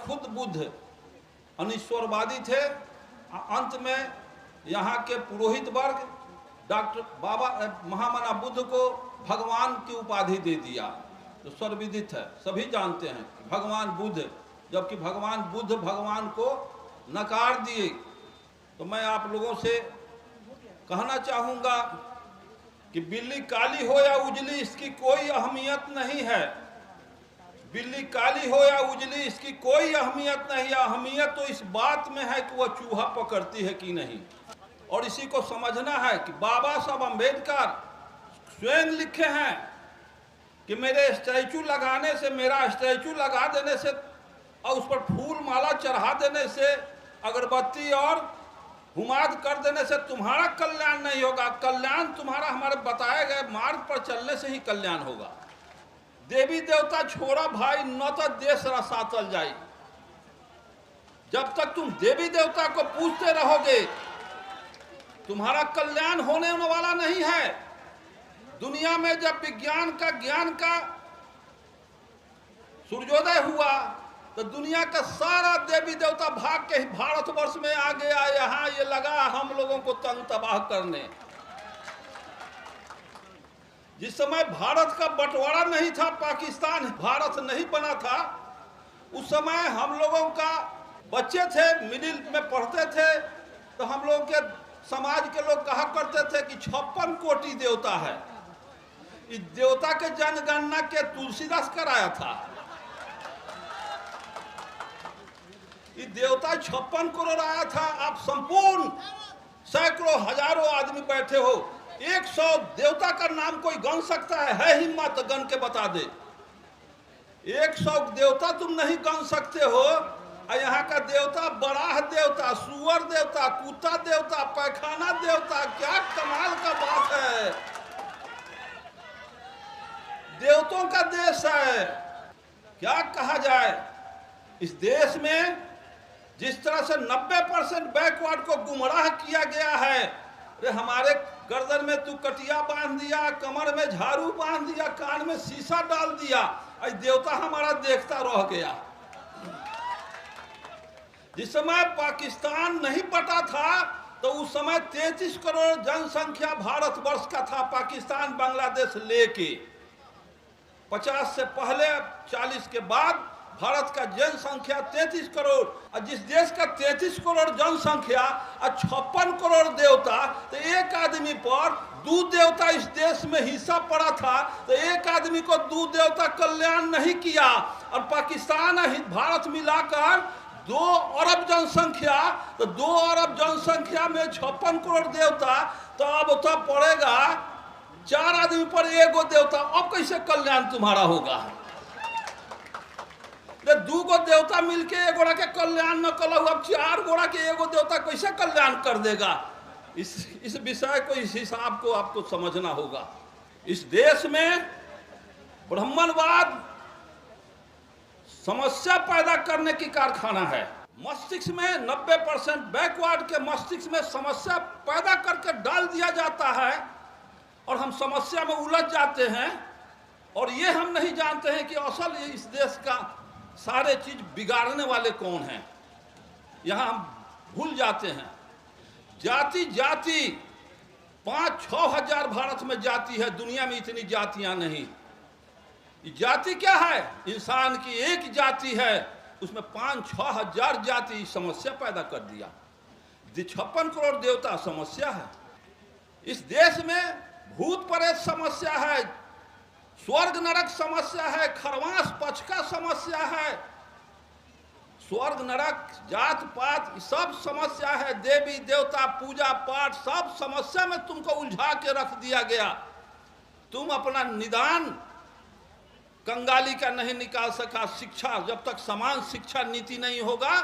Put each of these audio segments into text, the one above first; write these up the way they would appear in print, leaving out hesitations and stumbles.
खुद बुद्ध अनिश्वरवादी थे। अंत में यहाँ के पुरोहित वर्ग डॉक्टर बाबा महामना बुद्ध को भगवान की उपाधि दे दिया। तो सर्वविदित है, सभी जानते हैं भगवान बुद्ध, जबकि भगवान बुद्ध भगवान को नकार दिए। तो मैं आप लोगों से कहना चाहूँगा कि बिल्ली काली हो या उजली इसकी कोई अहमियत नहीं है। बिल्ली काली हो या उजली इसकी कोई अहमियत नहीं है। अहमियत तो इस बात में है कि वह चूहा पकड़ती है कि नहीं। और इसी को समझना है कि बाबा साहब अम्बेडकर स्वयं लिखे हैं कि मेरे स्टैचू लगाने से, मेरा स्टैचू लगा देने से और उस पर फूल माला चढ़ा देने से, अगरबत्ती और हुमाद कर देने से तुम्हारा कल्याण नहीं होगा। कल्याण तुम्हारा हमारे बताए गए मार्ग पर चलने से ही कल्याण होगा। देवी देवता छोड़ा भाई, न तो देश रसातल जाई। जब तक तुम देवी देवता को पूजते रहोगे तुम्हारा कल्याण होने वाला नहीं है। दुनिया में जब विज्ञान का, ज्ञान का सूर्योदय हुआ तो दुनिया का सारा देवी देवता भाग के भारतवर्ष में आ गया। यहाँ ये लगा हम लोगों को तंग तबाह करने। जिस समय भारत का बंटवारा नहीं था, पाकिस्तान भारत नहीं बना था, उस समय हम लोगों का बच्चे थे, मिडिल में पढ़ते थे, तो हम लोगों के समाज के लोग कहा करते थे कि 56 कोटि देवता है। इस देवता के जनगणना के तुलसीदास कराया था। ये देवता 56 करोड़ आया था। आप संपूर्ण सैकड़ों हजारों आदमी बैठे हो, 100 देवता का नाम कोई गन सकता है हिम्मत तो गन के बता दे। 100 देवता तुम नहीं गन सकते हो। यहाँ का देवता बराह देवता, सुअर देवता, कुत्ता देवता, पैखाना देवता, क्या कमाल का बात है। देवताओं का देश है, क्या कहा जाए। इस देश में जिस तरह से 90% बैकवर्ड को गुमराह किया गया है। अरे हमारे गर्दन में तू कटिया बांध दिया, कमर में झाड़ू बांध दिया, कान में शीशा डाल दिया, आज देवता हमारा देखता रह गया। जिस समय पाकिस्तान नहीं बटा था तो उस समय 33 करोड़ जनसंख्या भारतवर्ष का था, पाकिस्तान बांग्लादेश लेके। 50 से पहले 40 के बाद भारत का जनसंख्या 33 करोड़। और जिस देश का 33 करोड़ जनसंख्या और 56 करोड़ देवता, तो एक आदमी पर 2 देवता इस देश में हिस्सा पड़ा था, तो एक आदमी को 2 देवता कल्याण नहीं किया। और पाकिस्तान और भारत मिलाकर 2 अरब जनसंख्या, तो 2 अरब जनसंख्या में 56 करोड़ देवता, तो अब तो पड़ेगा 4 आदमी पर 1 देवता। अब कैसे कल्याण तुम्हारा होगा। 2 गो देवता मिलके 1 गोड़ा के कल्याण न कल, अब 4 गोड़ा के 1 देवता कैसे कल्याण कर देगा। इस विषय को, इस हिसाब को आपको समझना होगा। इस देश में ब्राह्मणवाद समस्या पैदा करने की कारखाना है। मस्तिष्क में 90% बैकवर्ड के मस्तिष्क में समस्या पैदा करके डाल दिया जाता है और हम समस्या में उलझ जाते हैं। और ये हम नहीं जानते हैं कि असल इस देश का सारे चीज बिगाड़ने वाले कौन हैं। यहाँ हम भूल जाते हैं। जाति जाति 5-6 हजार भारत में जाति है, दुनिया में इतनी जातियां नहीं। जाति क्या है, इंसान की एक जाति है, उसमें 5-6 हजार जाति समस्या पैदा कर दिया। 56 करोड़ देवता समस्या है। इस देश में भूत प्रेत समस्या है, स्वर्ग नरक समस्या है, खरवास पक्ष का समस्या है, स्वर्ग नरक जात पात सब समस्या है, देवी देवता पूजा पाठ सब समस्या में तुमको उलझा के रख दिया गया। तुम अपना निदान कंगाली का नहीं निकाल सका। शिक्षा, जब तक समान शिक्षा नीति नहीं होगा,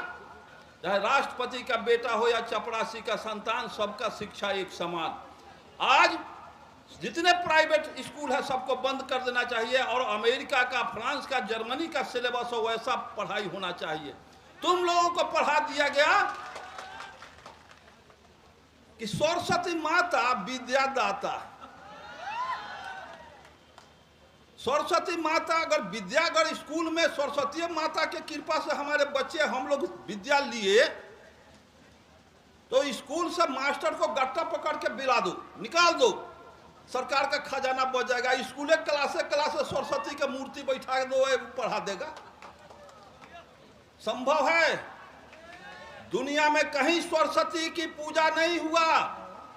चाहे राष्ट्रपति का बेटा हो या चपरासी का संतान, सबका शिक्षा एक समान। आज जितने प्राइवेट स्कूल है सबको बंद कर देना चाहिए और अमेरिका का, फ्रांस का, जर्मनी का सिलेबस हो वैसा पढ़ाई होना चाहिए। तुम लोगों को पढ़ा दिया गया कि सरस्वती माता विद्या दाता। सरस्वती माता अगर स्कूल में सरस्वती माता के कृपा से हमारे बच्चे हम लोग विद्या लिए, तो स्कूल से मास्टर को गट्टा पकड़ के बिला दो, निकाल दो, सरकार का खजाना बच जाएगा। स्कूले क्लासे सरस्वती की मूर्ति बैठा दो, पढ़ा देगा। संभव है? दुनिया में कहीं सरस्वती की पूजा नहीं हुआ।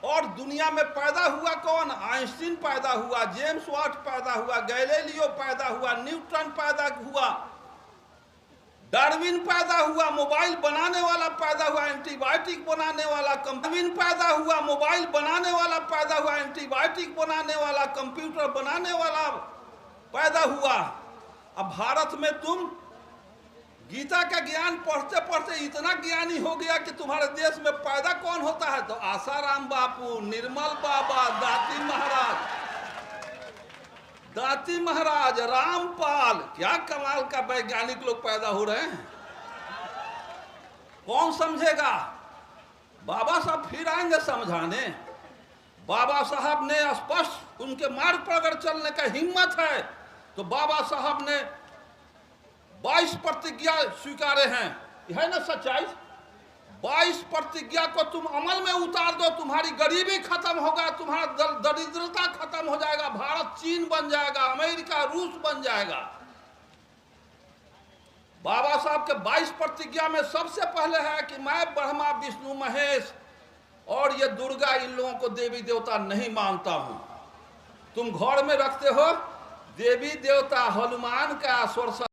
और दुनिया में पैदा हुआ कौन? आइंस्टीन पैदा हुआ, जेम्स वाट पैदा हुआ, गैलीलियो पैदा हुआ, न्यूटन पैदा हुआ, डार्विन पैदा हुआ, मोबाइल बनाने वाला पैदा हुआ, एंटीबायोटिक बनाने वाला, डार्विन पैदा हुआ, मोबाइल बनाने वाला पैदा हुआ, एंटीबायोटिक बनाने वाला, कंप्यूटर बनाने वाला पैदा हुआ। अब भारत में तुम गीता का ज्ञान पढ़ते पढ़ते इतना ज्ञानी हो गया कि तुम्हारे देश में पैदा कौन होता है? तो आसाराम बापू, निर्मल बाबा, दाती महाराज, रामपाल, क्या कमाल का वैज्ञानिक लोग पैदा हो रहे हैं। कौन समझेगा? बाबा साहब फिर आएंगे समझाने। बाबा साहब ने स्पष्ट उनके मार्ग पर अगर चलने का हिम्मत है तो बाबा साहब ने 22 प्रतिज्ञा स्वीकारे हैं, है ना सच्चाई? 22 प्रतिज्ञा को तुम अमल में उतार दो, तुम्हारी गरीबी खत्म होगा, तुम्हारा दरिद्रता खत्म हो जाएगा, भारत चीन बन जाएगा, अमेरिका रूस बन जाएगा। बाबा साहब के 22 प्रतिज्ञा में सबसे पहले है कि मैं ब्रह्मा विष्णु महेश और ये दुर्गा, इन लोगों को देवी देवता नहीं मानता हूं। तुम घर में रखते हो देवी देवता हनुमान का, सरस्वती